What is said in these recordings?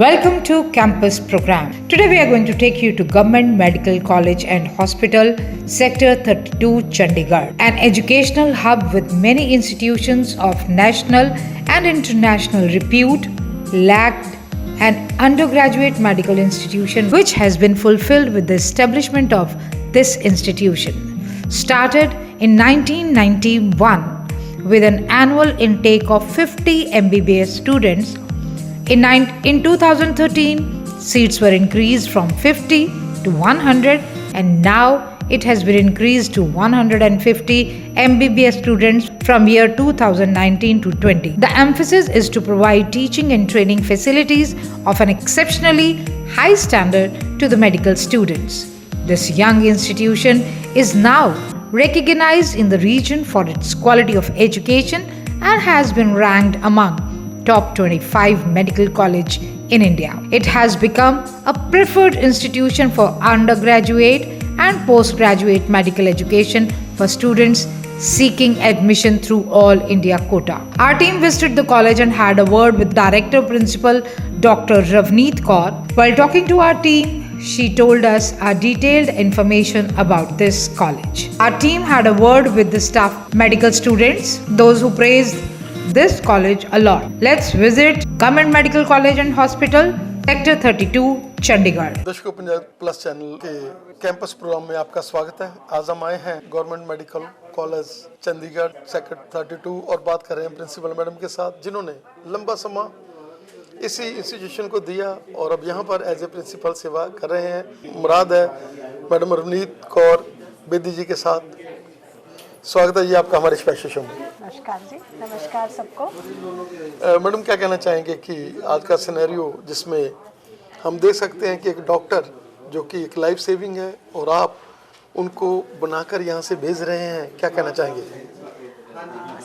Welcome to Campus Program. Today we are going to take you to Government Medical College and Hospital, Sector 32, Chandigarh, an educational hub with many institutions of national and international repute, lacked an undergraduate medical institution which has been fulfilled with the establishment of this institution. Started in 1991 with an annual intake of 50 MBBS students. In 2013, seats were increased from 50 to 100 and now it has been increased to 150 MBBS students from year 2019 to 20. The emphasis is to provide teaching and training facilities of an exceptionally high standard to the medical students. This young institution is now recognized in the region for its quality of education and has been ranked among top 25 medical college in India. It has become a preferred institution for undergraduate and postgraduate medical education for students seeking admission through All India quota. Our team visited the college and had a word with Director Principal Dr. Ravneet Kaur. While talking to our team, she told us a detailed information about this college. Our team had a word with the staff, medical students, those who praised this college a lot. Let's visit Government Medical College and Hospital, Sector 32, Chandigarh. दर्शकों, Punjab plus channel के campus programme में आपका स्वागत है। आज हम आए हैं government medical college Chandigarh sector 32 और बात कर रहे हैं प्रिंसिपल मैडम के साथ, जिन्होंने लंबा समय इसी इंस्टीट्यूशन को दिया और अब यहाँ पर एज ए प्रिंसिपल सेवा कर रहे हैं। मुराद है मैडम रवनीत कौर बेदी जी के साथ। स्वागत है जी आपका हमारे स्पेशल शो में। नमस्कार जी, नमस्कार सबको। मैडम, क्या कहना चाहेंगे कि आज का सिनेरियो जिसमें हम देख सकते हैं कि एक डॉक्टर जो कि एक लाइफ सेविंग है और आप उनको बनाकर यहाँ से भेज रहे हैं, क्या कहना चाहेंगे?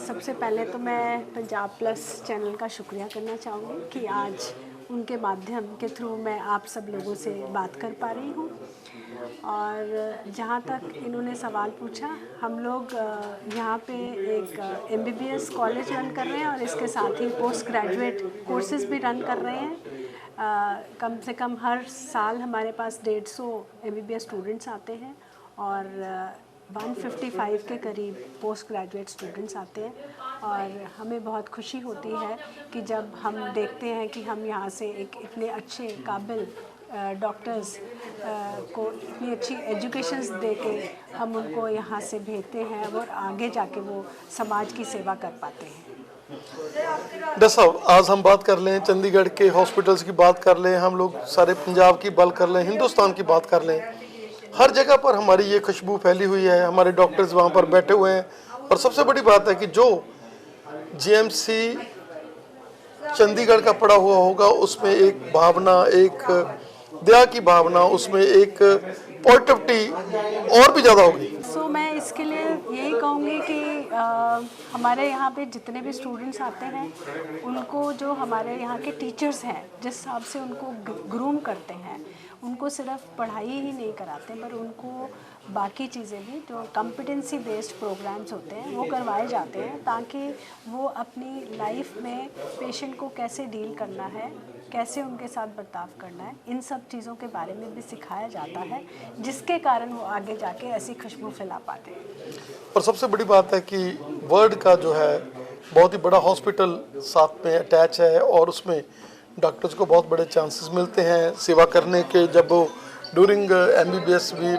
सबसे पहले तो मैं पंजाब प्लस चैनल का शुक्रिया करना चाहूँगी कि आज उनके माध्यम के थ्रू मैं आप सब लोगों से बात कर पा रही हूँ। और जहाँ तक इन्होंने सवाल पूछा, हम लोग यहाँ पे एक MBBS कॉलेज रन कर रहे हैं और इसके साथ ही पोस्ट ग्रेजुएट कोर्सेज़ भी रन कर रहे हैं। कम से कम हर साल हमारे पास 150 MBBS स्टूडेंट्स आते हैं और 155 के करीब पोस्ट ग्रेजुएट स्टूडेंट्स आते हैं। और हमें बहुत खुशी होती है कि जब हम देखते हैं कि हम यहाँ से एक इतने अच्छे काबिल डॉक्टर्स को इतनी अच्छी एजुकेशंस दे के हम उनको यहाँ से भेजते हैं और आगे जाके वो समाज की सेवा कर पाते हैं। डॉक्टर साहब, आज हम बात कर लें चंडीगढ़ के हॉस्पिटल्स की बात कर लें, हम लोग सारे पंजाब की बात कर लें, हिंदुस्तान की बात कर लें, हर जगह पर हमारी ये खुशबू फैली हुई है। हमारे डॉक्टर्स वहाँ पर बैठे हुए हैं और सबसे बड़ी बात है कि जो GMC चंडीगढ़ का पड़ा हुआ होगा उसमें एक भावना, एक दया की भावना, उसमें एक पॉजिटिविटी और भी ज़्यादा होगी। सो मैं इसके लिए यही कहूँगी कि हमारे यहाँ पे जितने भी स्टूडेंट्स आते हैं उनको जो हमारे यहाँ के टीचर्स हैं जिस हिसाब से उनको ग्रूम करते हैं, उनको सिर्फ पढ़ाई ही नहीं कराते पर उनको बाकी चीज़ें भी जो कॉम्पिटेंसी बेस्ड प्रोग्राम्स होते हैं वो करवाए जाते हैं, ताकि वो अपनी लाइफ में पेशेंट को कैसे डील करना है, कैसे उनके साथ बर्ताव करना है, इन सब चीज़ों के बारे में भी सिखाया जाता है, जिसके कारण वो आगे जाके ऐसी खुशबू फैला पाते हैं। और सबसे बड़ी बात है कि वर्ल्ड का जो है बहुत ही बड़ा हॉस्पिटल साथ में अटैच है और उसमें डॉक्टर्स को बहुत बड़े चांसेस मिलते हैं सेवा करने के। जब वो ड्यूरिंग MBBS भी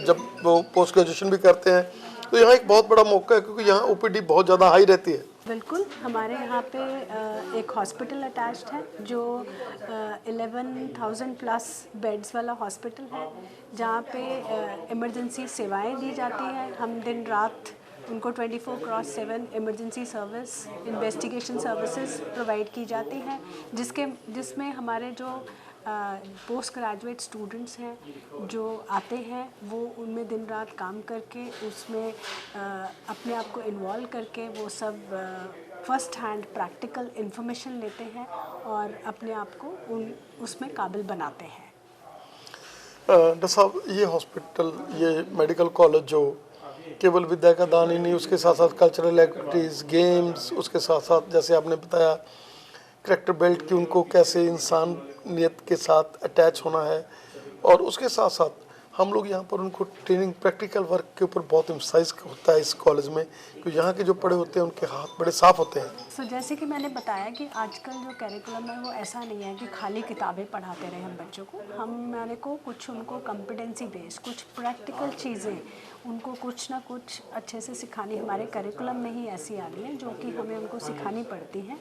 जब वो पोस्ट ग्रेजुएशन भी करते हैं तो यहाँ एक बहुत बड़ा मौका है, क्योंकि यहाँ OPD बहुत ज़्यादा हाई रहती है। बिल्कुल, हमारे यहाँ पे एक हॉस्पिटल अटैच्ड है जो 11,000 प्लस बेड्स वाला हॉस्पिटल है, जहाँ पे इमरजेंसी सेवाएं दी जाती हैं। हम दिन रात उनको 24/7 emergency service, investigation services provide की जाती हैं, जिसमें हमारे जो पोस्ट ग्रेजुएट स्टूडेंट्स हैं जो आते हैं वो उनमें दिन रात काम करके उसमें अपने आप को इन्वॉल्व करके वो सब फर्स्ट हैंड प्रैक्टिकल इन्फॉर्मेशन लेते हैं और अपने आप को उसमें काबिल बनाते हैं। डॉक्टर साहब, ये हॉस्पिटल, ये मेडिकल कॉलेज जो केवल विद्या का दान ही नहीं, उसके साथ साथ कल्चरल एक्टिविटीज़, गेम्स, उसके साथ साथ जैसे आपने बताया करैक्टर बिल्ड की, उनको कैसे इंसानियत के साथ अटैच होना है। और उसके साथ साथ हम लोग यहाँ पर उनको ट्रेनिंग प्रैक्टिकल वर्क के ऊपर बहुत एम्फसाइज होता है इस कॉलेज में, क्योंकि यहाँ के जो पढ़े होते हैं उनके हाथ बड़े साफ होते हैं। सो जैसे कि मैंने बताया कि आजकल जो कैरिकुलम है वो ऐसा नहीं है कि खाली किताबें पढ़ाते रहे हम बच्चों को। हमारे को कुछ उनको कॉम्पिटेंसी बेस्ड, कुछ प्रैक्टिकल चीज़ें उनको कुछ ना कुछ अच्छे से सिखानी हमारे करिकुलम में ही ऐसी आ गई हैं जो कि हमें उनको सिखानी पड़ती हैं।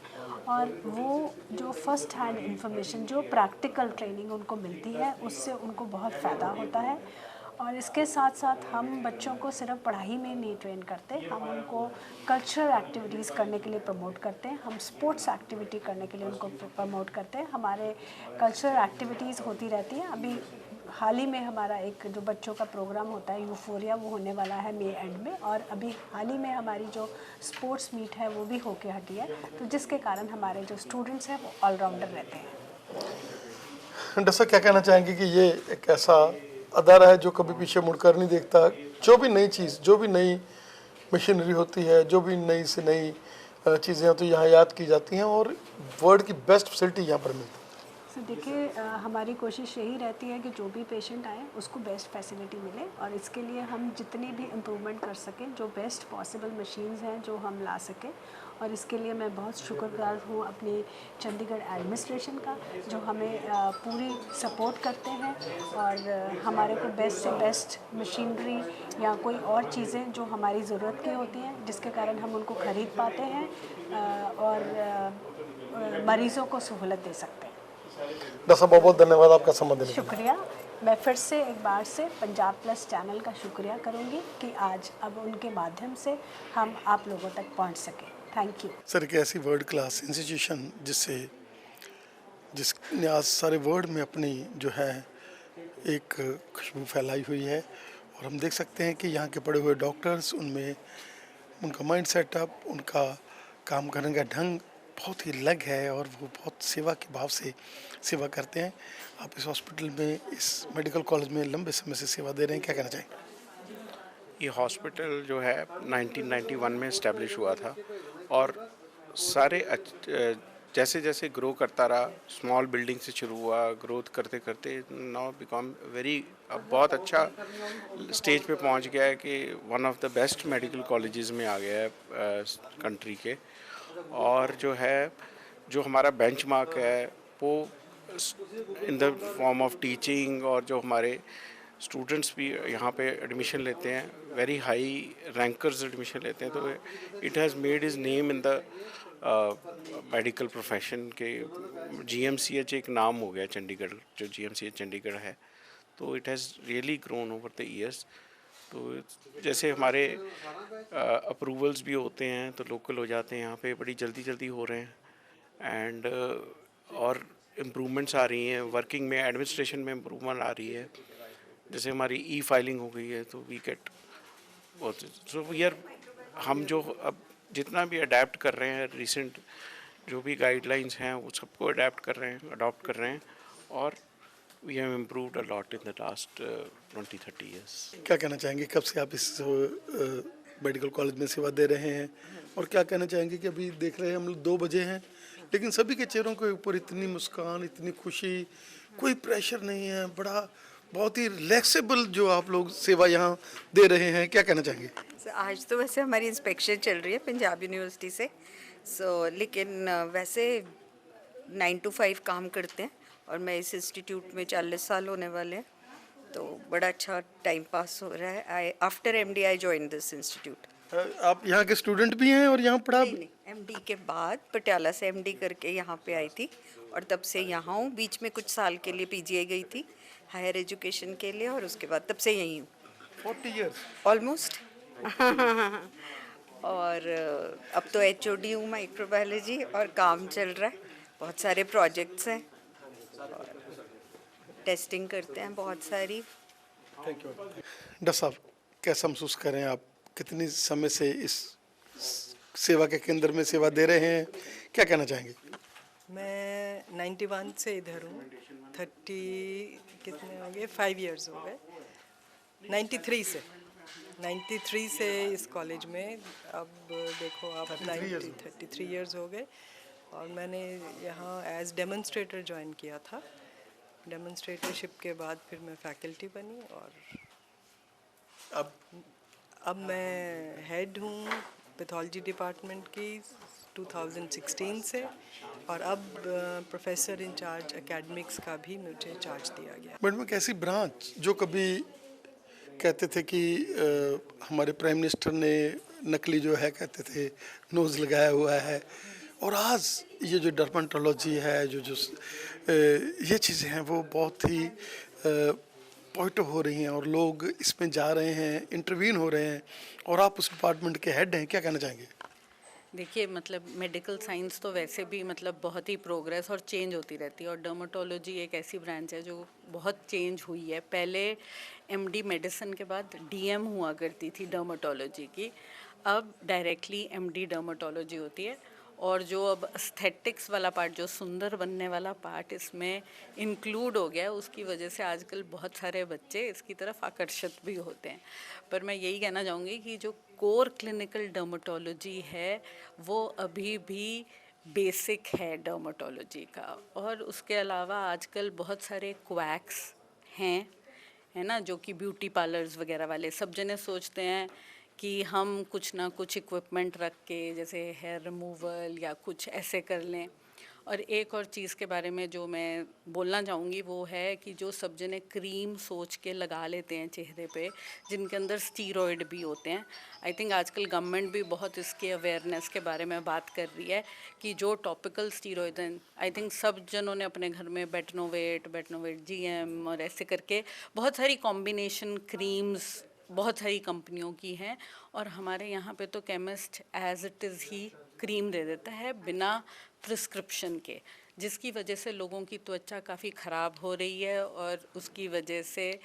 और वो जो फर्स्ट हैंड इंफॉर्मेशन, जो प्रैक्टिकल ट्रेनिंग उनको मिलती है, उससे उनको बहुत फ़ायदा होता है। और इसके साथ साथ हम बच्चों को सिर्फ पढ़ाई में नहीं ट्रेन करते, हम उनको कल्चरल एक्टिविटीज़ करने के लिए प्रमोट करते हैं, हम स्पोर्ट्स एक्टिविटी करने के लिए उनको प्रमोट करते हैं। हमारे कल्चरल एक्टिविटीज़ होती रहती हैं। अभी हाल ही में हमारा एक जो बच्चों का प्रोग्राम होता है यूफोरिया, वो होने वाला है मई एंड में। और अभी हाल ही में हमारी जो स्पोर्ट्स मीट है वो भी होके हटी है, तो जिसके कारण हमारे जो स्टूडेंट्स हैं वो ऑलराउंडर रहते हैं। डॉक्टर साहब, क्या कहना चाहेंगे कि ये एक ऐसा अदारा है जो कभी पीछे मुड़कर नहीं देखता, जो भी नई चीज़, जो भी नई मशीनरी होती है, जो भी नई से नई चीज़ें होती हैं यहाँ याद की जाती हैं और वर्ल्ड की बेस्ट फैसिलिटी यहाँ पर मिलती है। सो देखिए, हमारी कोशिश यही रहती है कि जो भी पेशेंट आए उसको बेस्ट फैसिलिटी मिले, और इसके लिए हम जितनी भी इम्प्रूवमेंट कर सकें, जो बेस्ट पॉसिबल मशीन्स हैं जो हम ला सकें। और इसके लिए मैं बहुत शुक्रगुजार हूँ अपनी चंडीगढ़ एडमिनिस्ट्रेशन का, जो हमें पूरी सपोर्ट करते हैं और हमारे को बेस्ट से बेस्ट मशीनरी या कोई और चीज़ें जो हमारी ज़रूरत की होती हैं, जिसके कारण हम उनको ख़रीद पाते हैं और मरीज़ों को सहूलत दे सकते हैं। डॉक्टर साहब, बहुत बहुत धन्यवाद आपका समय देने के लिए। शुक्रिया। मैं फिर से एक बार से पंजाब प्लस चैनल का शुक्रिया करूंगी कि आज अब उनके माध्यम से हम आप लोगों तक पहुंच सकें। थैंक यू सर, एक ऐसी वर्ल्ड क्लास इंस्टीट्यूशन जिसने आज सारे वर्ल्ड में अपनी जो है एक खुशबू फैलाई हुई है। और हम देख सकते हैं कि यहाँ के पढ़े हुए डॉक्टर्स, उनमें उनका माइंड सेटअप, उनका काम करने का ढंग बहुत ही अलग है और वो बहुत सेवा के भाव से सेवा करते हैं। आप इस हॉस्पिटल में, इस मेडिकल कॉलेज में लंबे समय से सेवा दे रहे हैं, क्या कहना चाहेंगे? ये हॉस्पिटल जो है 1991 में इस्टेब्लिश हुआ था और सारे जैसे जैसे ग्रो करता रहा, स्मॉल बिल्डिंग से शुरू हुआ, ग्रोथ करते करते नाउ बिकम वेरी, अब बहुत अच्छा स्टेज पे पहुंच गया है कि one of the best medical colleges में आ गया है कंट्री के। और जो हमारा बेंचमार्क है वो in the form of teaching, और जो हमारे स्टूडेंट्स भी यहाँ पे एडमिशन लेते हैं, वेरी हाई रैंकर्स एडमिशन लेते हैं, तो it has made his name in the medical profession के। GMCH एक नाम हो गया चंडीगढ़, जो GMCH चंडीगढ़ है, तो it has really grown over the years. तो जैसे हमारे अप्रूवल्स भी होते हैं तो लोकल हो जाते हैं, यहाँ पे बड़ी जल्दी जल्दी हो रहे हैं। एंड और इम्प्रूवमेंट्स आ रही हैं, वर्किंग में, एडमिनिस्ट्रेशन में इम्प्रूवमेंट आ रही है। जैसे हमारी फाइलिंग हो गई है तो वी गेट बहुत, सो वी आर, हम जो अब जितना भी अडेप्ट कर रहे हैं, रिसेंट जो भी गाइडलाइंस हैं वो सबको अडेप्ट कर रहे हैं, अडॉप्ट कर रहे हैं, और we have improved a lot in the last 20-30 years. क्या कहना चाहेंगे, कब से आप इस मेडिकल कॉलेज में सेवा दे रहे हैं, और क्या कहना चाहेंगे कि अभी देख रहे हैं हम लोग 2 बजे हैं, लेकिन सभी के चेहरों के ऊपर इतनी मुस्कान, इतनी खुशी, कोई प्रेशर नहीं है, बहुत ही रिलैक्सेबल जो आप लोग सेवा यहाँ दे रहे हैं, क्या कहना चाहेंगे? आज तो वैसे हमारी इंस्पेक्शन चल रही है पंजाब यूनिवर्सिटी से, लेकिन वैसे 9 to 5 काम करते हैं, और मैं इस इंस्टीट्यूट में 40 साल होने वाले हैं, तो बड़ा अच्छा टाइम पास हो रहा है। After MD I join this institute. आप यहाँ के स्टूडेंट भी हैं और यहाँ पढ़ा? नहीं, MD के बाद पटियाला से MD करके यहाँ पे आई थी, और तब से यहाँ हूँ। बीच में कुछ साल के लिए PGI गई थी हायर एजुकेशन के लिए, और उसके बाद तब से यहीं हूँ। 40 years ऑलमोस्ट और अब तो HOD हूँ माइक्रोबायोलॉजी, और काम चल रहा है, बहुत सारे प्रोजेक्ट्स हैं और टेस्टिंग करते हैं बहुत सारी। Thank you. डॉक्टर साहब, कैसा महसूस कर रहे हैं आप, कितनी समय से इस सेवा के केंद्र में सेवा दे रहे हैं, क्या कहना चाहेंगे? मैं 91 से इधर हूँ, 30 कितने हो गए, 5 इयर्स हो गए। 93 से इस कॉलेज में, अब देखो आप 33 इयर्स हो गए। और मैंने यहाँ एज डेमोन्स्ट्रेटर ज्वाइन किया था। डेमोन्स्ट्रेटरशिप के बाद फिर मैं फैकल्टी बनी और अब मैं हेड हूँ पैथोलॉजी डिपार्टमेंट की 2016 से, और अब प्रोफेसर इंचार्ज एकेडमिक्स का भी मुझे चार्ज दिया गया। मैडम एक ऐसी ब्रांच जो कभी कहते थे कि हमारे प्राइम मिनिस्टर ने नकली जो है कहते थे नोज़ लगाया हुआ है, और आज ये जो डर्मेटोलॉजी है ये चीज़ें हैं वो बहुत ही पॉजिटिव हो रही हैं और लोग इसमें जा रहे हैं, इंटरवीन हो रहे हैं, और आप उस डिपार्टमेंट के हेड हैं, क्या कहना चाहेंगे? देखिए मतलब मेडिकल साइंस तो वैसे भी मतलब बहुत ही प्रोग्रेस और चेंज होती रहती है, और डर्मेटोलॉजी एक ऐसी ब्रांच है जो बहुत चेंज हुई है। पहले एमडी मेडिसिन के बाद डीएम हुआ करती थी डर्मेटोलॉजी की, अब डायरेक्टली एमडी डर्मेटोलॉजी होती है। और जो अब एस्थेटिक्स वाला पार्ट, जो सुंदर बनने वाला पार्ट इसमें इंक्लूड हो गया है, उसकी वजह से आजकल बहुत सारे बच्चे इसकी तरफ आकर्षित भी होते हैं। पर मैं यही कहना चाहूँगी कि जो कोर क्लिनिकल डर्मेटोलॉजी है वो अभी भी बेसिक है डर्मेटोलॉजी का। और उसके अलावा आजकल बहुत सारे क्वैक्स हैं, है ना, जो कि ब्यूटी पार्लर्स वगैरह वाले सब जने सोचते हैं कि हम कुछ ना कुछ इक्विपमेंट रख के जैसे हेयर रिमूवल या कुछ ऐसे कर लें। और एक और चीज़ के बारे में जो मैं बोलना चाहूँगी वो है कि जो सब जने क्रीम सोच के लगा लेते हैं चेहरे पे, जिनके अंदर स्टीरॉयड भी होते हैं। आई थिंक आजकल गवर्नमेंट भी बहुत इसके अवेयरनेस के बारे में बात कर रही है कि जो टॉपिकल स्टीरॉयड हैं, आई थिंक सब जनों ने अपने घर में बेटनोवेट जीएम और ऐसे करके बहुत सारी कॉम्बिनेशन क्रीम्स बहुत सारी कंपनियों की हैं, और हमारे यहाँ पे तो केमिस्ट एज इट इज़ ही क्रीम दे देता है बिना प्रिस्क्रिप्शन के, जिसकी वजह से लोगों की त्वचा काफ़ी ख़राब हो रही है, और उसकी वजह से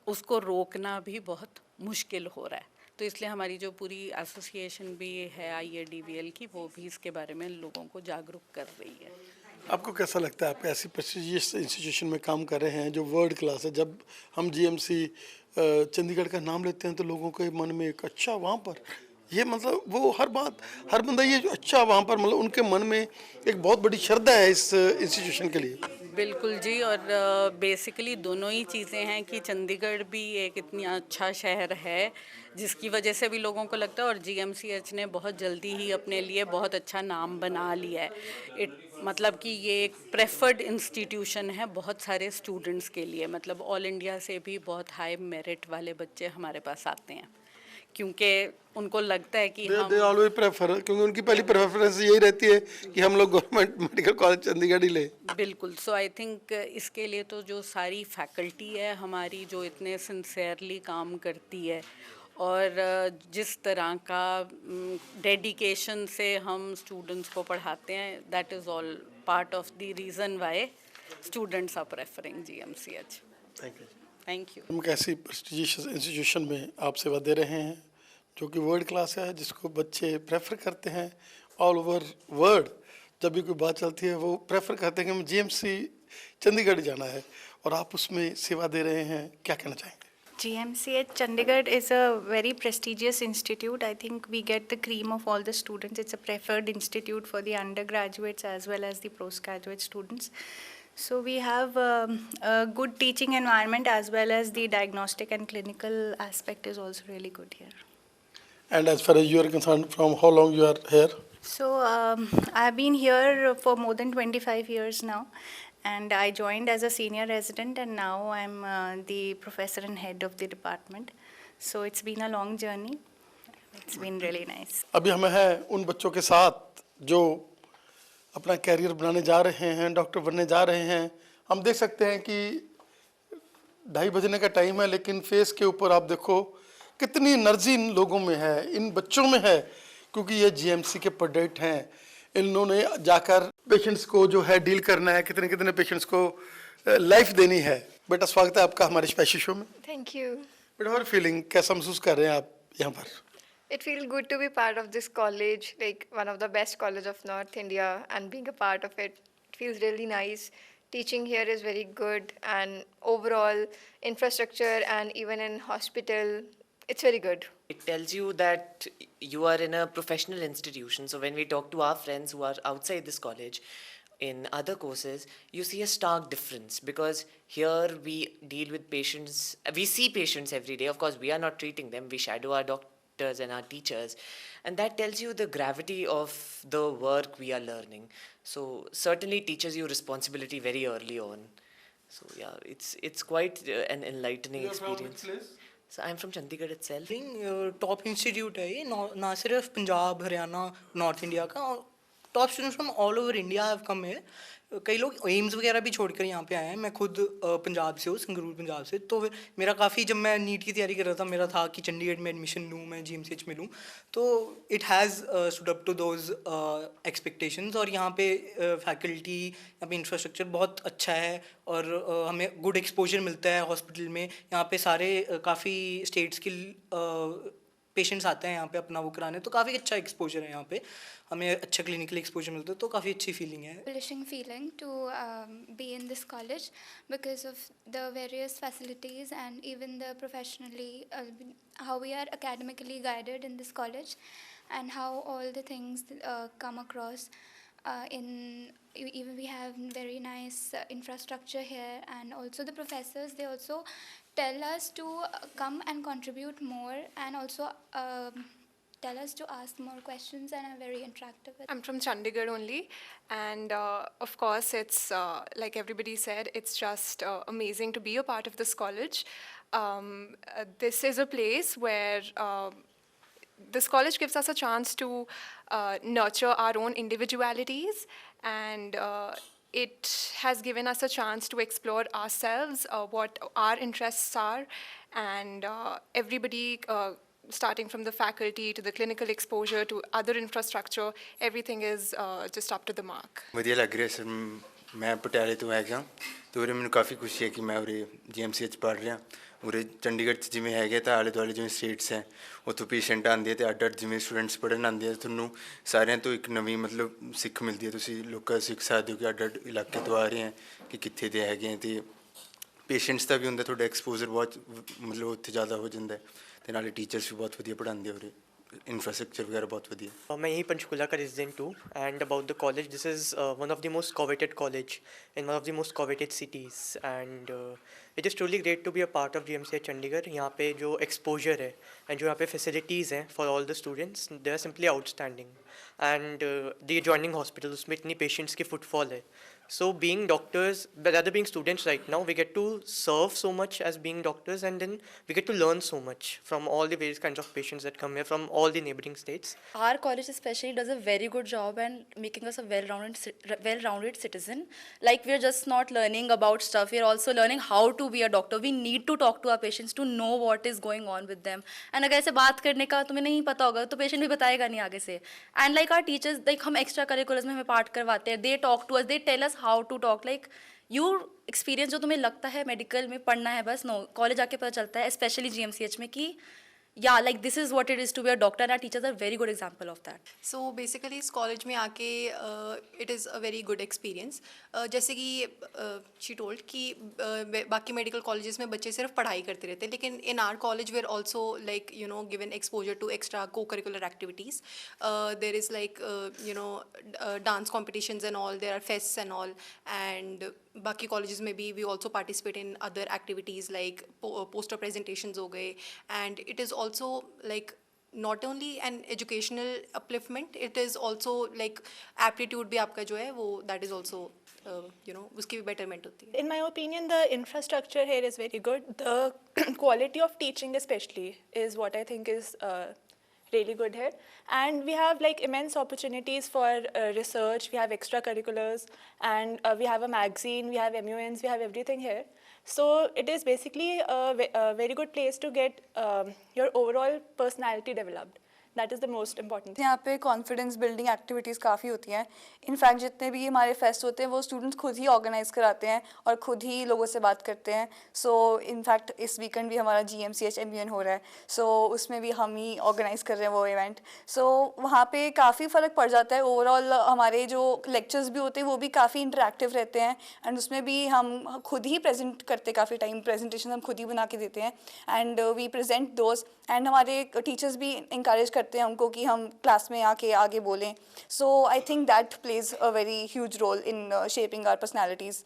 उसको रोकना भी बहुत मुश्किल हो रहा है। तो इसलिए हमारी जो पूरी एसोसिएशन भी है IADVL की, वो भी इसके बारे में लोगों को जागरूक कर रही है। आपको कैसा लगता है, आप ऐसी प्रेस्टिजियस इंस्टीट्यूशन में काम कर रहे हैं जो वर्ल्ड क्लास है, जब हम GMC चंडीगढ़ का नाम लेते हैं तो लोगों के मन में एक अच्छा वहाँ पर, ये मतलब वो हर बंदा ये अच्छा वहाँ पर, मतलब उनके मन में एक बहुत बड़ी श्रद्धा है इस इंस्टीट्यूशन के लिए। बिल्कुल जी, और बेसिकली दोनों ही चीज़ें हैं कि चंडीगढ़ भी एक इतनी अच्छा शहर है जिसकी वजह से भी लोगों को लगता है, और GMCH ने बहुत जल्दी ही अपने लिए बहुत अच्छा नाम बना लिया है। मतलब कि ये एक प्रेफर्ड इंस्टीट्यूशन है बहुत सारे स्टूडेंट्स के लिए। मतलब ऑल इंडिया से भी बहुत हाई मेरिट वाले बच्चे हमारे पास आते हैं, क्योंकि उनको लगता है कि दे ऑलवेज प्रेफर, क्योंकि उनकी पहली प्रेफरेंस यही रहती है कि हम लोग गवर्नमेंट मेडिकल कॉलेज चंडीगढ़ ही लें। बिल्कुल। सो आई थिंक इसके लिए तो जो सारी फैकल्टी है हमारी, जो इतने सिंसियरली काम करती है, और जिस तरह का डेडिकेशन से हम स्टूडेंट्स को पढ़ाते हैं, that is all part of the reason why students are preferring GMCH। Thank you. Thank you. हम कैसी प्रेस्टिजियस इंस्टीट्यूशन में आप सेवा दे रहे हैं जो कि वर्ल्ड क्लास है, जिसको बच्चे प्रेफर करते हैं ऑल ओवर वर्ल्ड। जब भी कोई बात चलती है वो प्रेफर करते हैं कि हमें GMC चंडीगढ़ जाना है, और आप उसमें सेवा दे रहे हैं, क्या कहना चाहेंगे? GMCH Chandigarh is a very prestigious institute. I think we get the cream of all the students. It's a preferred institute for the undergraduates as well as the postgraduate students. So we have a good teaching environment as well as the diagnostic and clinical aspect is also really good here. And as far as you are concerned, from how long you are here? So I've been here for more than 25 years now, and I joined as a senior resident, and now I'm the professor and head of the department. So it's been a long journey. It's been really nice. अभी हमें है उन बच्चों के साथ जो अपना career बनाने जा रहे हैं, डॉक्टर बनने जा रहे हैं। हम देख सकते हैं कि 2:30 बजने का टाइम है, लेकिन फेस के ऊपर आप देखो कितनी एनर्जी इन लोगों में है, इन बच्चों में है, क्योंकि ये GMC के प्रोडक्ट हैं। इन्होंने जाकर पेशेंट्स को जो है डील करना है, कितने कितने पेशेंट्स को लाइफ देनी है। बेटा स्वागत है आपका हमारे स्पेशल शो में। Thank you. बेटा और फीलिंग कैसा महसूस कर रहे हैं आप यहाँ पर? It feels good to be part of this college, like one of the best college of North India, and being a part of it. It feels really nice. Teaching here is very good, and overall infrastructure and even in hospital, it's very good. It tells you that you are in a professional institution. So when we talk to our friends who are outside this college in other courses, you see a stark difference because here we deal with patients, we see patients every day. Of course, we are not treating them, we shadow our doctors and our teachers. And that tells you the gravity of the work we are learning. So certainly teaches you responsibility very early on. So yeah, it's quite an enlightening experience. So I'm from Chandigarh itself. Top institute है ये, ना सिर्फ Punjab Haryana north India का, top students from all over India have come है. कई लोग AIIMS वगैरह भी छोड़कर यहाँ पे आए हैं. मैं खुद पंजाब से हूँ, संगरूर पंजाब से. तो मेरा काफ़ी, जब मैं नीट की तैयारी कर रहा था, मेरा था कि चंडीगढ़ में एडमिशन लूँ, मैं GMCH में लूँ. तो it has stood up to those expectations. और यहाँ पे फैकल्टी, यहाँ पे इंफ्रास्ट्रक्चर बहुत अच्छा है और हमें गुड एक्सपोजर मिलता है हॉस्पिटल में. यहाँ पे सारे काफ़ी स्टेट्स के पेशेंट्स आते हैं यहाँ पे अपना वो कराने, तो काफ़ी अच्छा एक्सपोजर है यहाँ पे. हमें अच्छा क्लिनिकल एक्सपोजर मिलता है, तो काफ़ी अच्छी फीलिंग है. Relishing feeling to be in this college because of the various facilities and even the professionally how we are academically guided in this college and how all the things come across even we have very nice infrastructure here, and also the professors, they also tell us to come and contribute more, and also tell us to ask more questions and are very interactive with. I'm from Chandigarh only, and of course it's like everybody said, it's just amazing to be a part of this college. This is a place where this college gives us a chance to nurture our own individualities, and it has given us a chance to explore ourselves, what our interests are, and everybody, starting from the faculty to the clinical exposure to other infrastructure, everything is just up to the mark. ਵਧੀਆ ਲੱਗ ਰਿਹਾ sir. ਮੈਂ ਪਟਿਆਲੇ ਤੋਂ ਹੈਗਾ, ਤੇ ਉਰੇ ਮੈਨੂੰ ਕਾਫੀ ਖੁਸ਼ੀ ਹੈ ਕਿ ਮੈਂ ਉਰੇ GMCH ਪੜ੍ਹ ਰਿਹਾ. ਉਰੇ ਚੰਡੀਗੜ੍ਹ 'ਚ ਜਿਵੇਂ ਹੈਗੇ ਤਾਂ ਆਲੇ ਦੁਆਲੇ ਜਿਵੇਂ ਸਟੇਟਸ ਹੈ, ਉੱਥੋਂ ਪੇਸ਼ੈਂਟ ਆਉਂਦੇ ਹੈ ਅਤੇ ਅੱਡ ਅੱਡ ਜਿਵੇਂ ਸਟੂਡੈਂਟਸ ਪੜ੍ਹਨ ਆਉਂਦੇ ਆ, ਤੁਹਾਨੂੰ ਸਾਰਿਆਂ ਤੋਂ ਇੱਕ ਨਵੀਂ ਮਤਲਬ ਸਿੱਖ ਮਿਲਦੀ ਹੈ. ਤੁਸੀਂ ਲੋਕਾਂ ਤੋਂ ਸਿੱਖ ਸਕਦੇ ਹੋ ਕਿ ਅੱਡ ਅੱਡ ਇਲਾਕੇ ਤੋਂ ਆ ਰਹੇ ਹੈ, ਕਿ ਕਿੱਥੇ ਦੇ ਹੈਗੇ ਹੈ, ਅਤੇ ਪੇਸ਼ੈਂਟਸ ਦਾ ਵੀ ਹੁੰਦਾ, ਤੁਹਾਡਾ ਐਕਸਪੋਜ਼ਰ ਬਹੁਤ ਮਤਲਬ ਉੱਥੇ ਜ਼ਿਆਦਾ ਹੋ ਜਾਂਦਾ ਹੈ, ਅਤੇ ਨਾਲੇ ਟੀਚਰਸ ਵੀ ਬਹੁਤ ਵਧੀਆ ਪੜ੍ਹਾਉਂਦੇ ਉਰੇ. इंफ्रास्ट्रक्चर वगैरह बहुत वधिया. मैं यहीं पंचकूला का रेजिडेंट हूँ. And about the college, this is one of the most coveted college in one of the most coveted cities, and it is truly great to be a part of GMCH Chandigarh. यहाँ पे जो exposure है and जो यहाँ पे facilities हैं for all the students, they are simply outstanding. And the adjoining hospital, उसमें इतनी पेशेंट्स की फुटफॉल है. So being doctors, rather being students right now, we get to serve so much as being doctors, and then we get to learn so much from all the various kinds of patients that come here from all the neighboring states. Our college especially does a very good job and making us a well-rounded citizen. Like, we're just not learning about stuff, we're also learning how to be a doctor. We need to talk to our patients to know what is going on with them. And अगर ऐसे बात करने का तुम्हें नहीं पता होगा तो पेशेंट भी बताएगा नहीं आगे से. And like our teachers, like हम extra curriculums में हमें पाठ करवाते हैं, they talk to us, they tell us how to talk. Like, you experience जो तुम्हें लगता है मेडिकल में पढ़ना है बस, नो, कॉलेज आके पता चलता है, स्पेशली GMCH में, कि yeah, like this is what it is to be a doctor, and our teachers are very good example of that. So basically इस कॉलेज में आके it is a very good experience. जैसे कि she told कि बाकी medical colleges में बच्चे सिर्फ पढ़ाई करते रहते हैं, लेकिन in our college we are also like given exposure to extra co-curricular activities. There is like dance competitions and all, there are fests and all, and बाकी कॉलेजेस में भी we also participate in other activities like poster presentations हो गए, and it is also like not only an educational upliftment, it is also like aptitude भी आपका जो है वो that is also उसकी भी betterment होती है. In my opinion, the infrastructure here is very good. The quality of teaching especially is what I think is really good here, and we have like immense opportunities for research. We have extracurriculars, and we have a magazine, we have MUNs, we have everything here. So it is basically a very good place to get your overall personality developed. that is the most important thing. यहाँ पे confidence building activities काफ़ी होती हैं. In fact जितने भी हमारे fest होते हैं वो स्टूडेंट्स खुद ही ऑर्गेनाइज कराते हैं और खुद ही लोगों से बात करते हैं. सो इनफैक्ट इस वीकेंड भी हमारा GMCH MUN हो रहा है. सो उसमें भी हम ही ऑर्गेनाइज कर रहे हैं वो इवेंट. सो वहाँ पे काफ़ी फ़र्क पड़ जाता है. ओवरऑल हमारे जो लेक्चर्स भी होते हैं वो भी काफ़ी इंटरेक्टिव रहते हैं एंड उसमें भी हम खुद ही प्रेजेंट करते हैं. काफ़ी टाइम प्रेजेंटेशन हम खुद ही बना के देते हैं and we present those. And हमारे टीचर्स भी इंकरेज करते हैं हमको कि हम क्लास में आके आगे बोलें. So I think that plays a very huge role in shaping our personalities.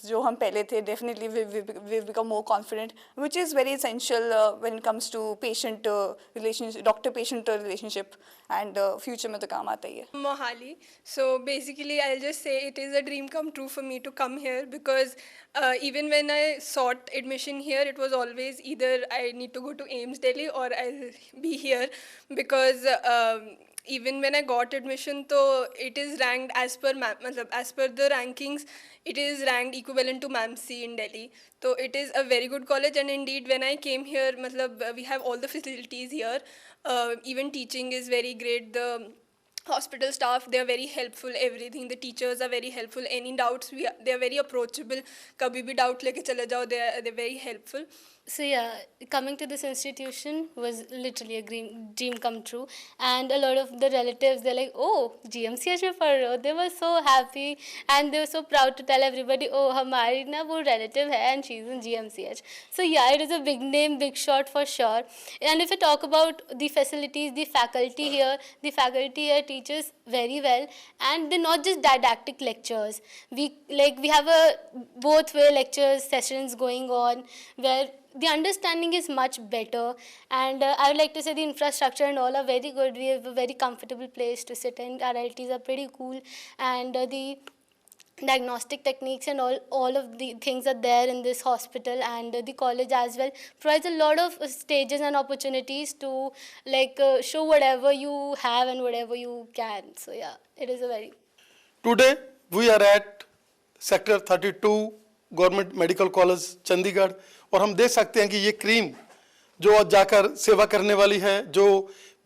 जो हम पहले थे definitely we become more confident which is very essential when it comes to patient relationship, doctor patient relationship and future में तो काम आता ही है. Mohali. So basically, I'll just say it is a dream come true for me to come here because even when I sought admission here, it was always either I need to go to AIMS Delhi or I'll be here because even when I got admission, so it is ranked as per as per the rankings, it is ranked equivalent to MAMC in Delhi. So it is a very good college, and indeed when I came here, we have all the facilities here. Even teaching is very great. The hospital staff, they are very helpful. Everything, the teachers are very helpful. Any doubts, they are very approachable. Kabhi bhi doubt leke chale jao, they're very helpful. So yeah, coming to this institution was literally a dream come true, and a lot of the relatives, they're like, oh, GMCH में पढ़ रहे हो. They were so happy and they were so proud to tell everybody, oh, हमारी ना वो relative है and she's in GMCH. So yeah, it is a big name, big shot for sure. And if I talk about the facilities, the faculty here teaches very well, and they're not just didactic lectures. We have a both way lectures sessions going on where the understanding is much better, and I would like to say the infrastructure and all are very good. We have a very comfortable place to sit in. Our ILTs are pretty cool, and the diagnostic techniques and all of the things are there in this hospital, and the college as well provides a lot of stages and opportunities to show whatever you have and whatever you can. So yeah, it is a very... Today we are at Sector 32 Government Medical College Chandigarh, और हम देख सकते हैं कि ये cream जो आज जाकर सेवा करने वाली है, जो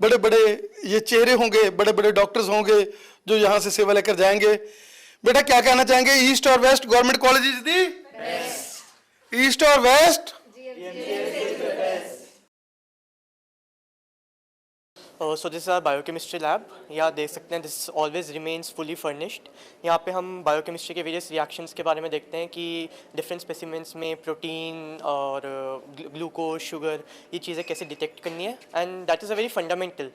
बड़े बड़े ये चेहरे होंगे, बड़े बड़े डॉक्टर्स होंगे जो यहाँ से सेवा लेकर जाएंगे. बेटा क्या कहना चाहेंगे? ईस्ट और west government college is the best. East और west. So this is our biochemistry lab. यहाँ देख सकते हैं this always remains fully furnished. यहाँ पे हम biochemistry के various reactions के बारे में देखते हैं कि different specimens में protein और glucose, sugar ये चीज़ें कैसे detect करनी है. And that is a very fundamental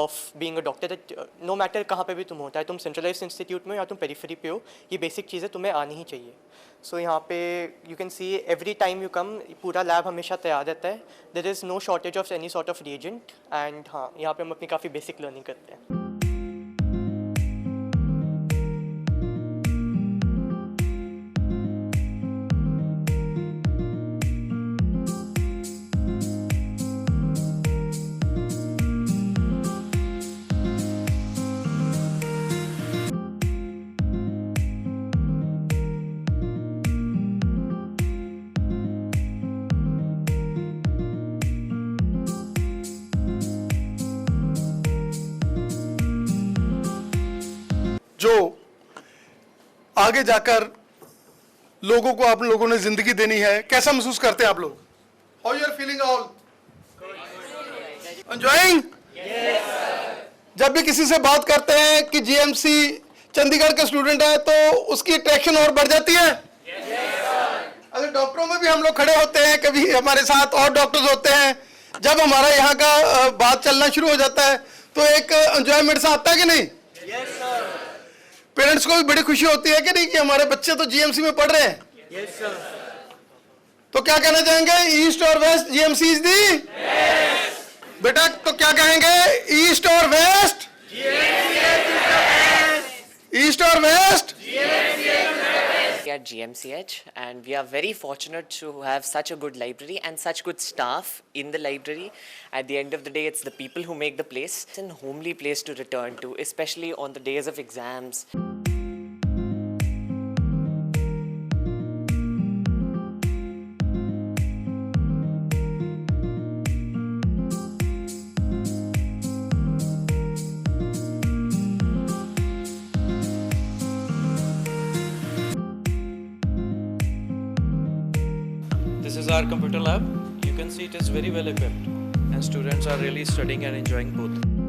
of being a doctor that no matter कहाँ पे भी तुम हो, चाहे तुम centralized institute में हो या तुम periphery पे हो, ये basic चीज़ें तुम्हें आनी ही चाहिए. So यहाँ पे you can see every time you come पूरा lab हमेशा तैयार रहता है. There is no shortage of any sort of reagent, and हाँ यहाँ पे हम अपनी काफ़ी basic learning करते हैं. जो आगे जाकर लोगों को आप लोगों ने जिंदगी देनी है, कैसा महसूस करते हैं आप लोग? How you are feeling? All enjoying? जब भी किसी से बात करते हैं कि जीएमसी चंडीगढ़ का स्टूडेंट है तो उसकी अट्रैक्शन और बढ़ जाती है. अगर डॉक्टरों में भी हम लोग खड़े होते हैं, कभी हमारे साथ और डॉक्टर्स होते हैं, जब हमारा यहाँ का बात चलना शुरू हो जाता है तो एक एंजॉयमेंट सा आता है कि नहीं? पेरेंट्स को भी बड़ी खुशी होती है कि नहीं कि हमारे बच्चे तो जीएमसी में पढ़ रहे हैं. Yes, sir. तो क्या कहना चाहेंगे? ईस्ट और वेस्ट जीएमसी इज दी बेटा. तो क्या कहेंगे? ईस्ट और वेस्ट. ईस्ट और waste. We are GMCH, and we are very fortunate to have such a good library and such good staff in the library. At the end of the day, it's the people who make the place. It's a homely place to return to, especially on the days of exams. our computer lab, you can see it is very well equipped and students are really studying and enjoying both.